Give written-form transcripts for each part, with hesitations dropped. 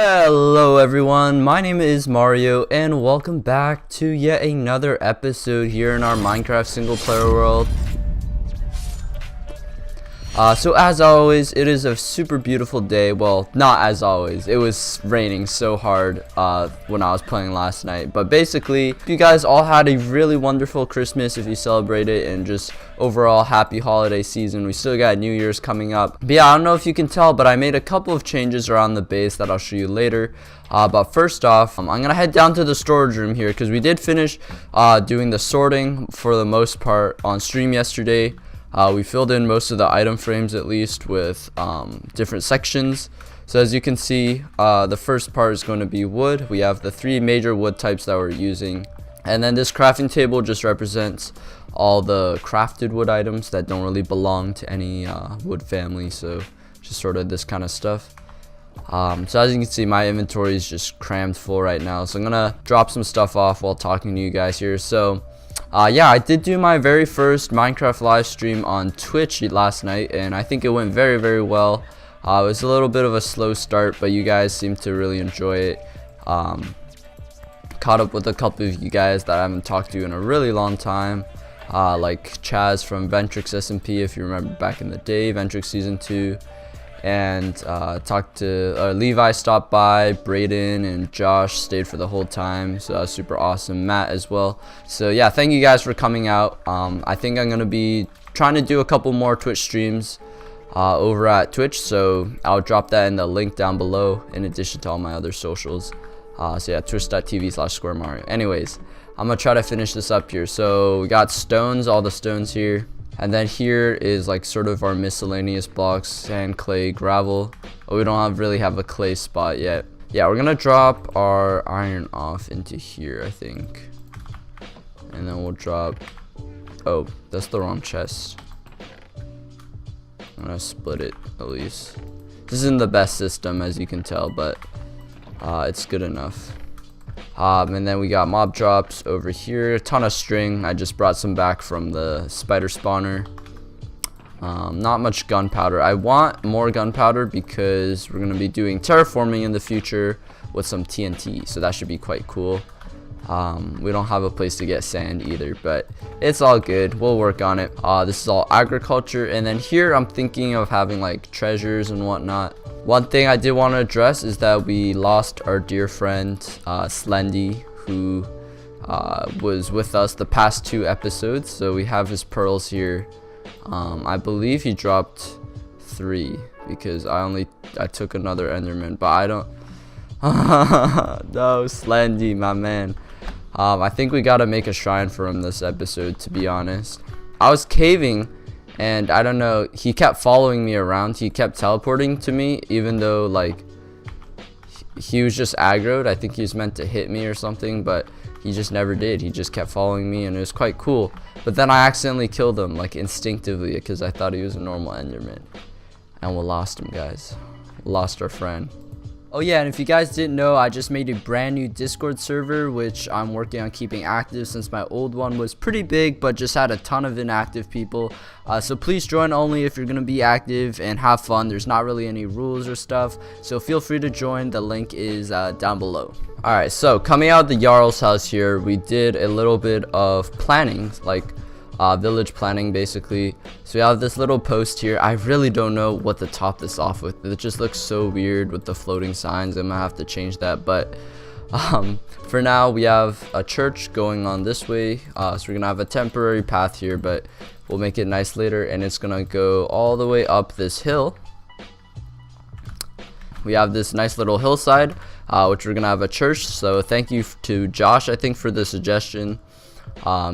Hello everyone, my name is Mario and welcome back to yet another episode here in our Minecraft single player world. So as always, it is a super beautiful day. Well, not as always, it was raining so hard when I was playing last night. But basically, you guys all had a really wonderful Christmas if you celebrate it, and just overall happy holiday season. We still got New Year's coming up. But yeah, I don't know if you can tell, but I made a couple of changes around the base that I'll show you later. But first off, I'm gonna head down to the storage room here because we did finish doing the sorting for the most part on stream yesterday. We filled in most of the item frames at least with different sections. So as you can see, the first part is going to be wood. We have the 3 major wood types that we're using. And then this crafting table just represents all the crafted wood items that don't really belong to any wood family. So just sort of this kind of stuff. So as you can see, my inventory is just crammed full right now. So I'm going to drop some stuff off while talking to you guys here. So yeah, I did do my very first Minecraft live stream on Twitch last night, and I think it went very well. It was a little bit of a slow start, but you guys seem to really enjoy it. Caught up with a couple of you guys that I haven't talked to in a really long time, like Chaz from Ventrix SMP, if you remember back in the day, Ventrix Season 2. And talked to Levi, stopped by, Brayden and Josh stayed for the whole time, so that was super awesome. Matt as well. So yeah, thank you guys for coming out. I think I'm gonna be trying to do a couple more Twitch streams over at Twitch, so I'll drop that in the link down below in addition to all my other socials. So yeah, twitch.tv/SquareMario. Anyways, I'm gonna try to finish this up here. So we got stones, all the stones here. And then here is like sort of our miscellaneous blocks: sand, clay, gravel. Oh, we don't really have a clay spot yet. Yeah, we're gonna drop our iron off into here, I think. And then we'll drop, oh, that's the wrong chest. I'm gonna split it at least. This isn't the best system, as you can tell, but it's good enough. And then we got mob drops over here, a ton of string. I just brought some back from the spider spawner. Not much gunpowder. I want more gunpowder because we're going to be doing terraforming in the future with some TNT, so that should be quite cool. We don't have a place to get sand either, but it's all good. We'll work on it. This is all agriculture, and then here I'm thinking of having like treasures and whatnot. One thing I did want to address is that we lost our dear friend Slendy, who was with us the past 2 episodes. So we have his pearls here. I believe he dropped 3 because I took another Enderman, but I don't. No, Slendy, my man. I think we gotta make a shrine for him this episode, to be honest. I was caving, and I don't know, he kept following me around. He kept teleporting to me, even though like he was just aggroed. I think he was meant to hit me or something, but he just never did. He just kept following me, and it was quite cool. But then I accidentally killed him, like instinctively, because I thought he was a normal Enderman. And we lost him, guys. We lost our friend. Oh yeah, and if you guys didn't know, I just made a brand new Discord server, which I'm working on keeping active since my old one was pretty big but just had a ton of inactive people. So please join only if you're going to be active and have fun. There's not really any rules or stuff, so feel free to join. The link is down below. Alright, so coming out of the Jarl's house here, we did a little bit of planning, like village planning basically. So we have this little post here. I really don't know what to top this off with. It just looks so weird with the floating signs. I'm gonna have to change that, but for now we have a church going on this way. So we're gonna have a temporary path here, but we'll make it nice later, and it's gonna go all the way up this hill. We have this nice little hillside, which we're gonna have a church. So thank you to Josh, I think, for the suggestion.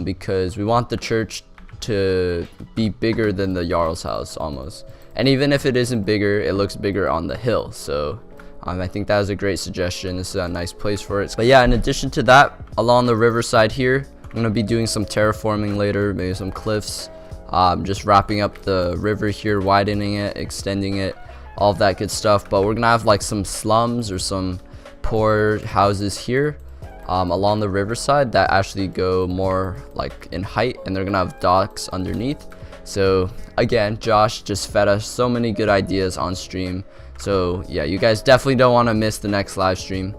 Because we want the church to be bigger than the Jarl's house almost, and even if it isn't bigger, it looks bigger on the hill. So I think that was a great suggestion. This is a nice place for it. But yeah, in addition to that, along the riverside here, I'm gonna be doing some terraforming later, maybe some cliffs, just wrapping up the river here, widening it, extending it, all of that good stuff. But we're gonna have like some slums or some poor houses here along the riverside that actually go more like in height, and they're gonna have docks underneath. So again, Josh just fed us so many good ideas on stream So yeah, you guys definitely don't want to miss the next live stream.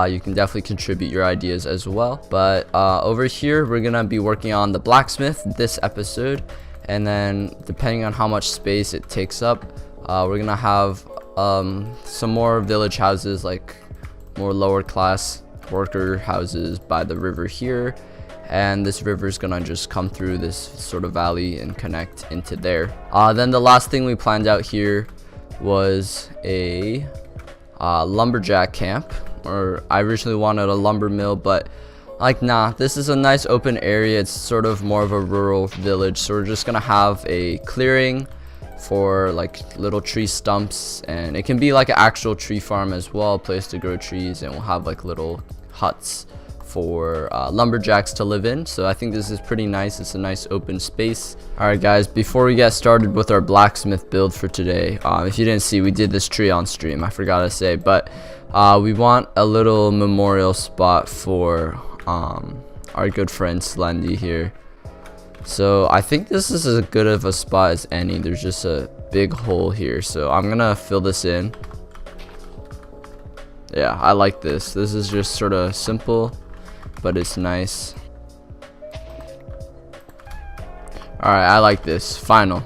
You can definitely contribute your ideas as well. But over here, we're gonna be working on the blacksmith this episode, and then depending on how much space it takes up, we're gonna have some more village houses, like more lower class worker houses by the river here, and this river is gonna just come through this sort of valley and connect into there. Then the last thing we planned out here was a lumberjack camp, or I originally wanted a lumber mill, but like, nah, this is a nice open area. It's sort of more of a rural village, so we're just gonna have a clearing for like little tree stumps, and it can be like an actual tree farm as well, a place to grow trees, and we'll have like little huts for lumberjacks to live in. So I think this is pretty nice. It's a nice open space. Alright guys, before we get started with our blacksmith build for today, if you didn't see, we did this tree on stream, I forgot to say, but we want a little memorial spot for our good friend Slendy here. So I think this is as good of a spot as any. There's just a big hole here, so I'm gonna fill this in. Yeah, I like this. This is just sort of simple, but it's nice. Alright, I like this. Final.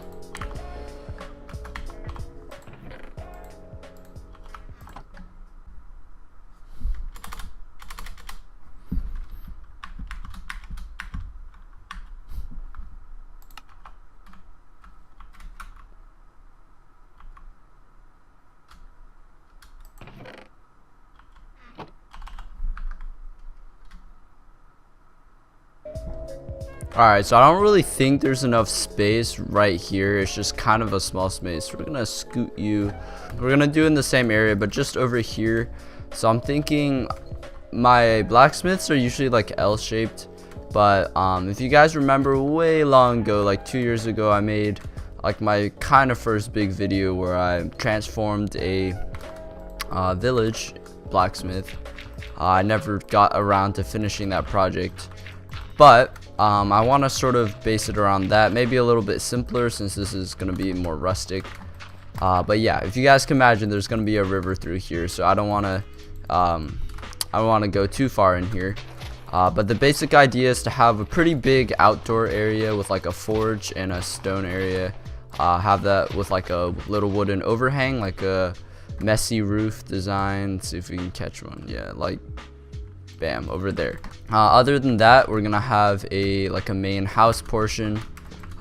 Alright, so I don't really think there's enough space right here. It's just kind of a small space. We're gonna scoot you. We're gonna do it in the same area, but just over here. So I'm thinking my blacksmiths are usually like L-shaped, but if you guys remember way long ago, like 2 years ago, I made like my kind of first big video where I transformed a village blacksmith. I never got around to finishing that project, but I want to sort of base it around that, maybe a little bit simpler since this is going to be more rustic. But yeah, if you guys can imagine, there's going to be a river through here, so I don't want to go too far in here. But the basic idea is to have a pretty big outdoor area with like a forge and a stone area. Have that with like a little wooden overhang, like a messy roof design. Let's see if we can catch one. Yeah, like bam, over there. Other than that, we're gonna have a main house portion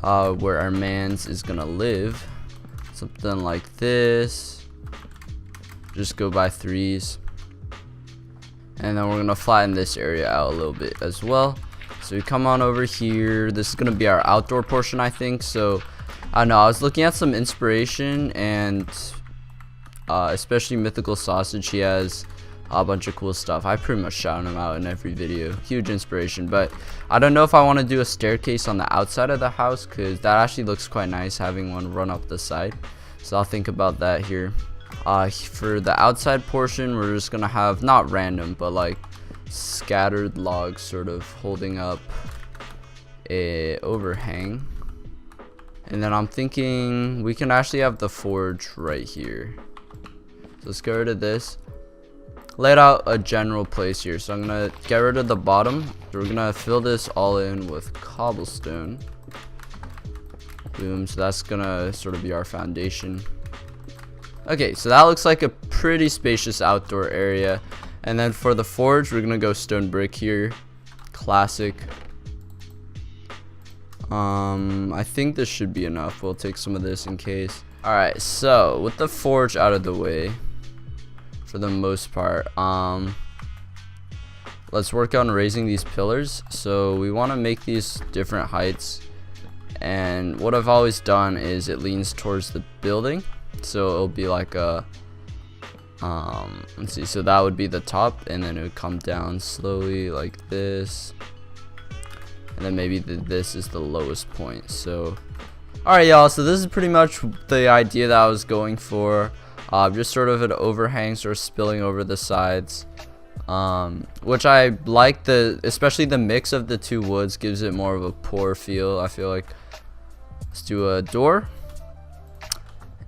where our mans is gonna live, something like this. Just go by threes, and then we're gonna flatten this area out a little bit as well. So we come on over here. This is gonna be our outdoor portion, I think. So I don't know, I was looking at some inspiration, and especially Mythical Sausage, he has a bunch of cool stuff. I pretty much shout him out in every video. Huge inspiration. But I don't know if I want to do a staircase on the outside of the house, because that actually looks quite nice, having one run up the side. So I'll think about that here. For the outside portion, we're just gonna have not random, but like scattered logs sort of holding up a overhang. And then I'm thinking we can actually have the forge right here. So let's get rid of this. Laid out a general place here, so I'm gonna get rid of the bottom. So we're gonna fill this all in with cobblestone. Boom. So that's gonna sort of be our foundation. Okay, so that looks like a pretty spacious outdoor area. And then for the forge, we're gonna go stone brick here. Classic. I think this should be enough. We'll take some of this in case. Alright, so with the forge out of the way, for the most part, let's work on raising these pillars. So we want to make these different heights, and what I've always done is it leans towards the building, so it'll be like a let's see, so that would be the top, and then it would come down slowly like this, and then maybe this is the lowest point. So alright y'all, so this is pretty much the idea that I was going for. Just sort of an overhang sort of spilling over the sides, which I like. Especially the mix of the two woods gives it more of a pour feel, I feel like. Let's do a door,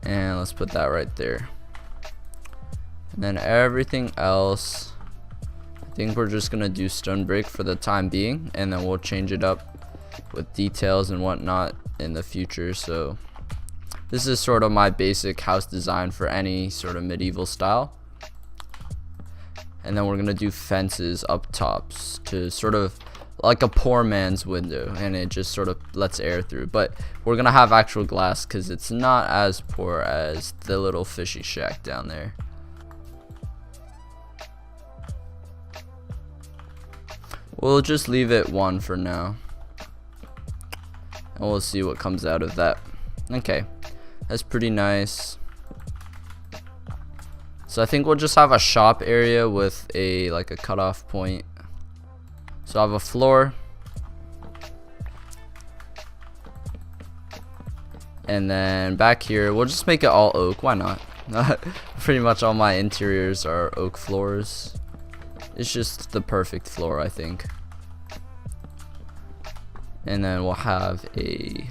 and let's put that right there. And then everything else, I think we're just gonna do stone brick for the time being, and then we'll change it up with details and whatnot in the future. So this is sort of my basic house design for any sort of medieval style. And then we're gonna do fences up tops to sort of like a poor man's window, and it just sort of lets air through, but we're gonna have actual glass because it's not as poor as the little fishy shack down there. We'll just leave it 1 for now, and we'll see what comes out of that. Okay, that's pretty nice. So I think we'll just have a shop area with a like a cutoff point. So I have a floor, and then back here we'll just make it all oak. Why not? Pretty much all my interiors are oak floors. It's just the perfect floor, I think. And then we'll have a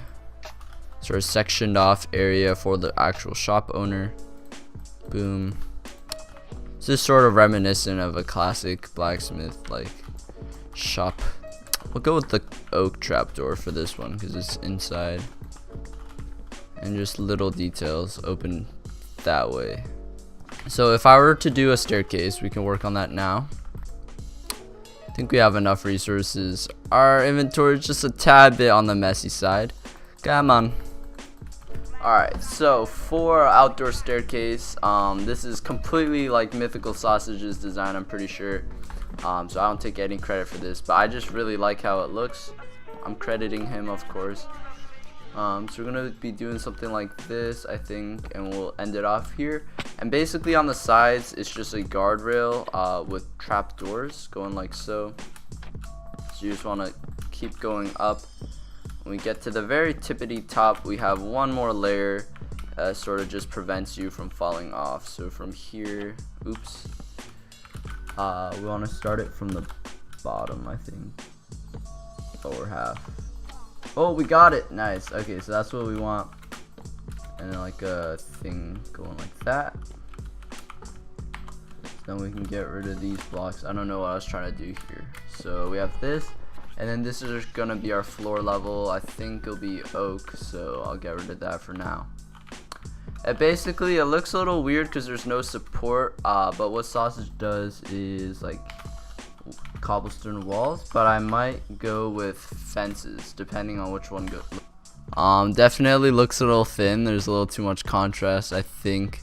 sort of sectioned off area for the actual shop owner. Boom. This is sort of reminiscent of a classic blacksmith like shop. We'll go with the oak trapdoor for this one because it's inside, and just little details open that way. So if I were to do a staircase, we can work on that now. I think we have enough resources. Our inventory is just a tad bit on the messy side. Come on. Alright, so for outdoor staircase, this is completely like Mythical Sausage's design, I'm pretty sure. So I don't take any credit for this, but I just really like how it looks. I'm crediting him, of course. So we're gonna be doing something like this, I think, and we'll end it off here. And basically on the sides, it's just a guardrail with trap doors going like so. So you just want to keep going up. When we get to the very tippity top, we have one more layer that sort of just prevents you from falling off. So from here, oops, we want to start it from the bottom, I think, lower half. Oh, we got it. Nice. Okay, so that's what we want. And then like a thing going like that. Then we can get rid of these blocks. I don't know what I was trying to do here. So we have this, and then this is gonna be our floor level. I think it'll be oak, so I'll get rid of that for now. And basically it looks a little weird because there's no support, but what Sausage does is like cobblestone walls, but I might go with fences depending on which one goes. Definitely looks a little thin. There's a little too much contrast, I think.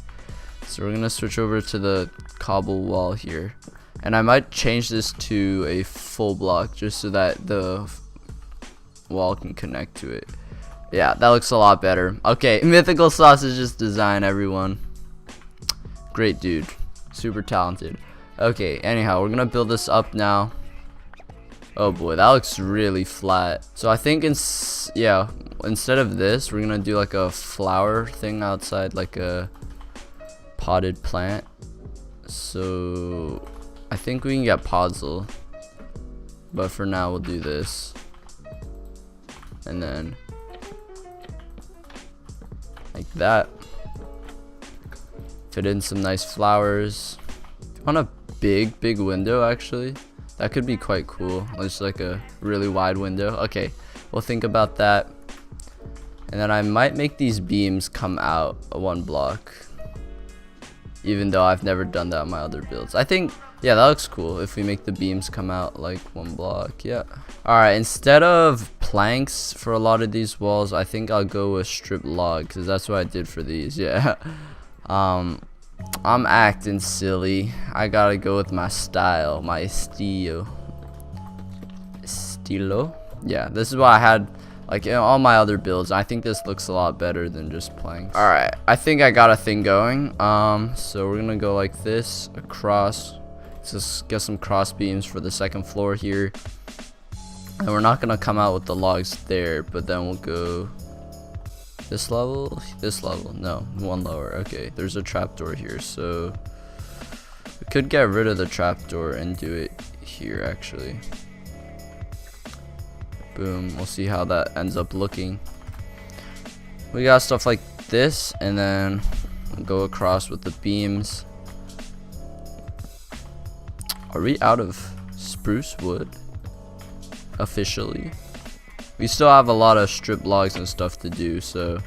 So we're gonna switch over to the cobble wall here, and I might change this to a full block just so that the wall can connect to it. Yeah, that looks a lot better. Okay, Mythical Sausage's design, everyone. Great dude, super talented. Okay, anyhow, we're gonna build this up now. Oh boy, that looks really flat. So I think instead of this, we're gonna do like a flower thing outside, like a potted plant. So I think we can get podzol, but for now we'll do this, and then like that. Fit in some nice flowers. On a big window, actually, that could be quite cool. Just like a really wide window. Okay, we'll think about that. And then I might make these beams come out one block, even though I've never done that on my other builds. I think, yeah, that looks cool if we make the beams come out like one block. Yeah. Alright, instead of planks for a lot of these walls, I think I'll go with strip log, because that's what I did for these. Yeah. I'm acting silly. I gotta go with my style, my estilo. Yeah, this is what I had like in all my other builds. I think this looks a lot better than just planks. Alright, I think I got a thing going. So we're gonna go like this across. Let's just get some cross beams for the second floor here. And we're not gonna come out with the logs there, but then we'll go this level, no, one lower. Okay, there's a trapdoor here, so we could get rid of the trapdoor and do it here actually. Boom, we'll see how that ends up looking. We got stuff like this, and then we'll go across with the beams. Are we out of spruce wood? Officially. We still have a lot of strip logs and stuff to do, so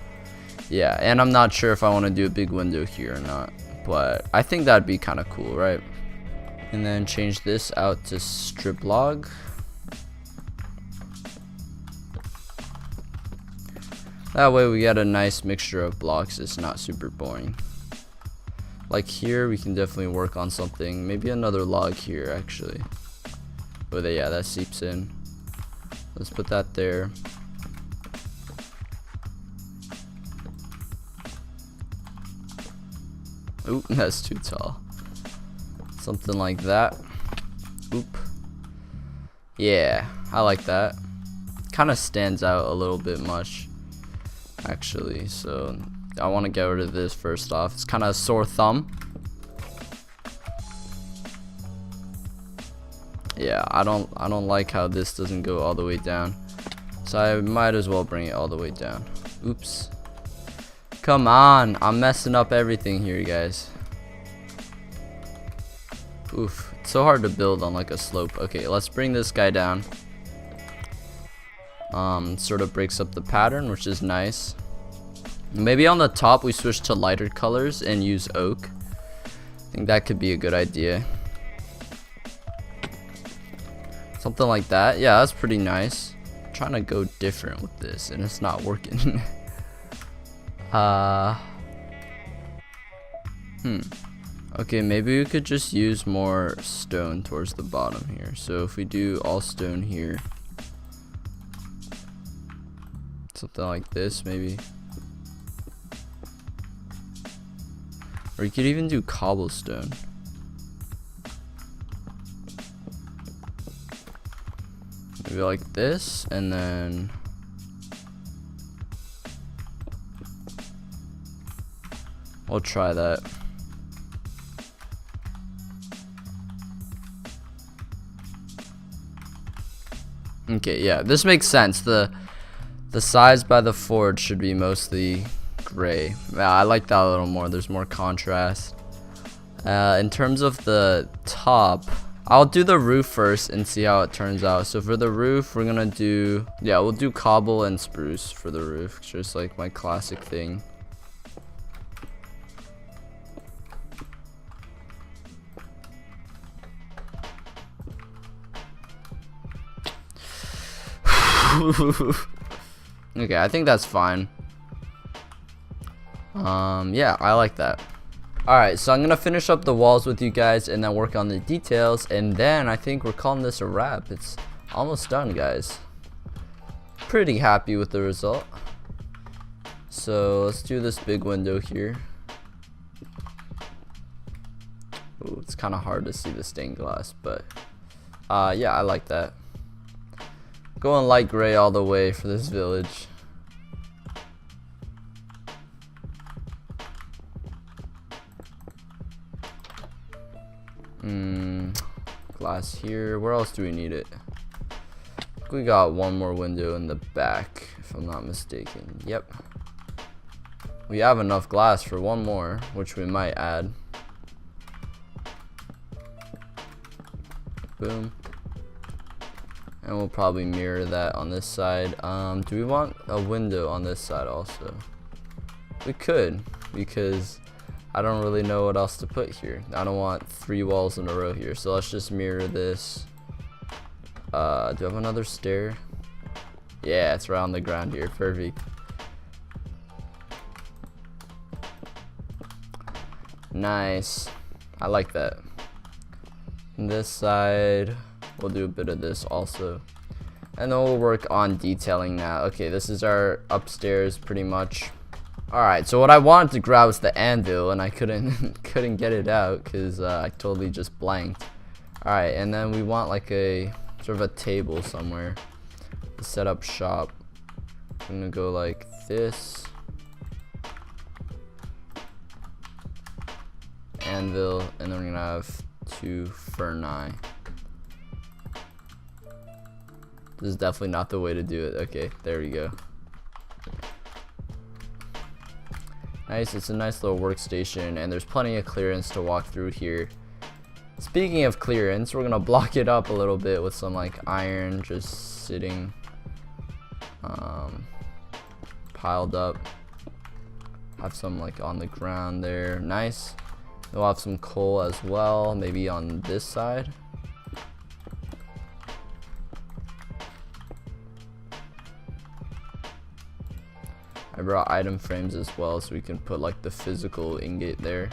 yeah. And I'm not sure if I want to do a big window here or not, but I think that'd be kind of cool, right? And then change this out to strip log. That way we get a nice mixture of blocks. It's not super boring. Like here, we can definitely work on something. Maybe another log here, actually. But yeah, that seeps in. Let's put that there. Oop, that's too tall. Something like that. Oop. Yeah, I like that. Kind of stands out a little bit much, actually. So I want to get rid of this first off. It's kind of a sore thumb. Yeah, I don't like how this doesn't go all the way down. So I might as well bring it all the way down. Oops. Come on, I'm messing up everything here, guys. Oof, it's so hard to build on like a slope. Okay, let's bring this guy down. Sort of breaks up the pattern, which is nice. Maybe on the top we switch to lighter colors and use oak. I think that could be a good idea. Something like that. Yeah, that's pretty nice. I'm trying to go different with this and it's not working. Okay, maybe we could just use more stone towards the bottom here. So if we do all stone here, something like this maybe. Or you could even do cobblestone. Maybe like this, and then we'll try that. Okay, yeah, this makes sense. The size by the forge should be mostly gray. Yeah, I like that a little more. There's more contrast. In terms of the top, I'll do the roof first and see how it turns out. So for the roof, we're gonna do, yeah, we'll do cobble and spruce for the roof. It's just like my classic thing. Okay, I think that's fine. Yeah, I like that. Alright, so I'm gonna finish up the walls with you guys and then work on the details, and then I think we're calling this a wrap. It's almost done, guys. Pretty happy with the result. So let's do this big window here. Ooh, it's kind of hard to see the stained glass, but yeah, I like that. Going light gray all the way for this village. Glass here. Where else do we need it? We got one more window in the back, if I'm not mistaken. Yep. We have enough glass for one more, which we might add. Boom. And we'll probably mirror that on this side. Do we want a window on this side also? We could, because I don't really know what else to put here. I don't want 3 walls in a row here, so let's just mirror this. Do I have another stair? Yeah, it's right on the ground here. Perfect. Nice. I like that. And this side, we'll do a bit of this also. And then we'll work on detailing now. Okay, this is our upstairs pretty much. Alright, so what I wanted to grab was the anvil, and I couldn't get it out because I totally just blanked. Alright, and then we want like a sort of a table somewhere to set up shop. I'm gonna go like this. Anvil, and then we're gonna have 2 furnace. This is definitely not the way to do it. Okay, there we go. Nice, it's a nice little workstation, and there's plenty of clearance to walk through here. Speaking of clearance, we're gonna block it up a little bit with some like iron just sitting piled up. Have some like on the ground there. Nice. We'll have some coal as well, maybe on this side. I brought item frames as well, so we can put like the physical ingot there.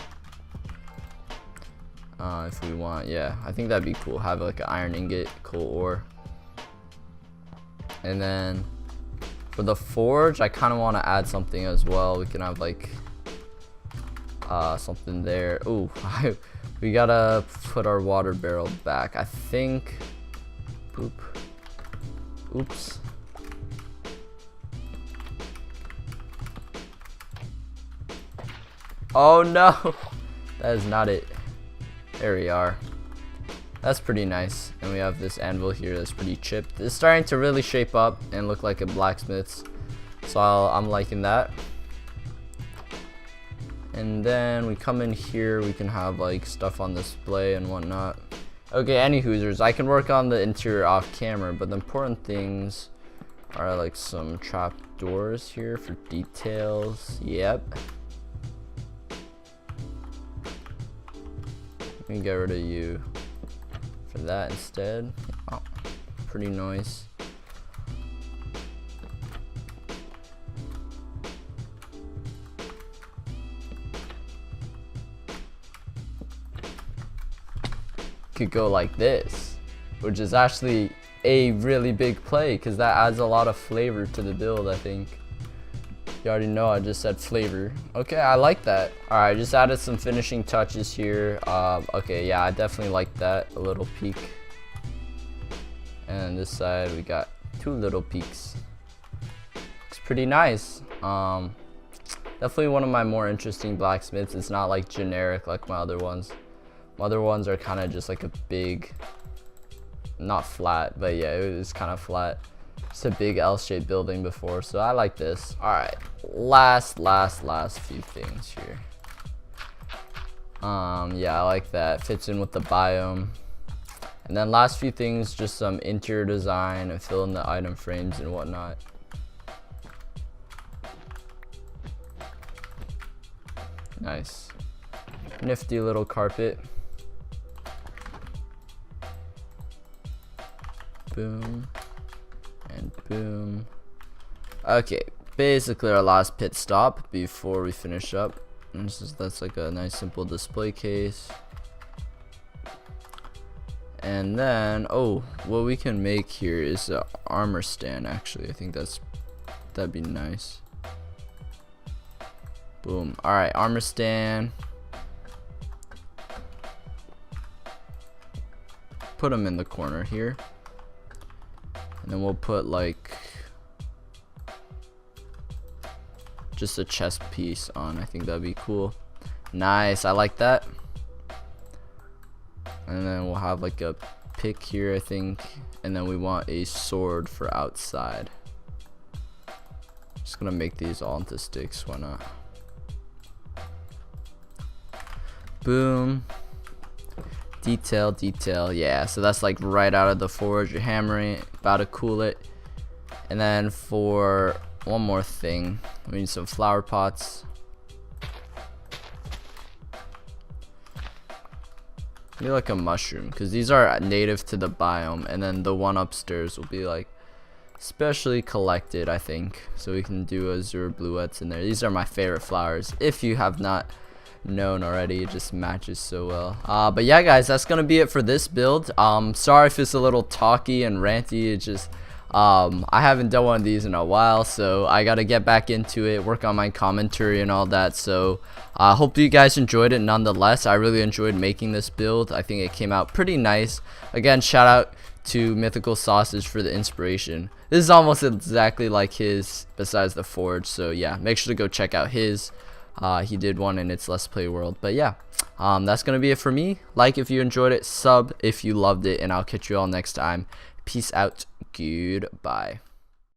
If we want, yeah, I think that'd be cool. Have like an iron ingot, coal ore. And then for the forge, I kind of want to add something as well. We can have like something there. Ooh, we gotta put our water barrel back. I think. Boop. Oops. Oh no, that is not it. There we are. That's pretty nice. And we have this anvil here that's pretty chipped. It's starting to really shape up and look like a blacksmith's. So I'm liking that. And then we come in here, we can have like stuff on display and whatnot. Okay, any hoosers, I can work on the interior off camera, but the important things are like some trap doors here for details. Yep. Let me get rid of you for that instead. Oh, pretty nice. Could go like this, which is actually a really big play because that adds a lot of flavor to the build. I think you already know I just said flavor. Okay, I like that. All right, just added some finishing touches here. Okay, yeah, I definitely like that. A little peak, and this side we got two little peaks. Looks pretty nice. Definitely one of my more interesting blacksmiths. It's not like generic like my other ones. My other ones are kind of just like a big, not flat, but yeah, it was kind of flat. Just a big L-shaped building before, so I like this. All right, last few things here. Yeah, I like that. Fits in with the biome. And then last few things, just some interior design and fill in the item frames and whatnot. Nice. Nifty little carpet. Boom and boom. Okay, basically our last pit stop before we finish up. And that's like a nice simple display case. And then what we can make here is an armor stand. Actually, I think that'd be nice. Boom. All right, armor stand. Put them in the corner here. And then we'll put like just a chest piece on. I think that'd be cool. Nice, I like that. And then we'll have like a pick here, I think. And then we want a sword for outside. Just gonna make these all into sticks, why not? Boom. Detail, yeah, so that's like right out of the forge. You're hammering it, about to cool it. And then for one more thing, we need some flower pots. Maybe like a mushroom, because these are native to the biome, and then the one upstairs will be like specially collected, I think, so we can do azure bluettes in there. These are my favorite flowers. If you have not known already, it just matches so well. But yeah, guys, that's gonna be it for this build. Sorry if it's a little talky and ranty. It just I haven't done one of these in a while, so I gotta get back into it, work on my commentary and all that. So I hope you guys enjoyed it nonetheless. I really enjoyed making this build. I think it came out pretty nice. Again, shout out to Mythical Sausage for the inspiration. This is almost exactly like his, besides the forge. So yeah, make sure to go check out his. He did one in its Let's Play world. But yeah, that's gonna be it for me. Like if you enjoyed it, sub if you loved it, and I'll catch you all next time. Peace out. Goodbye.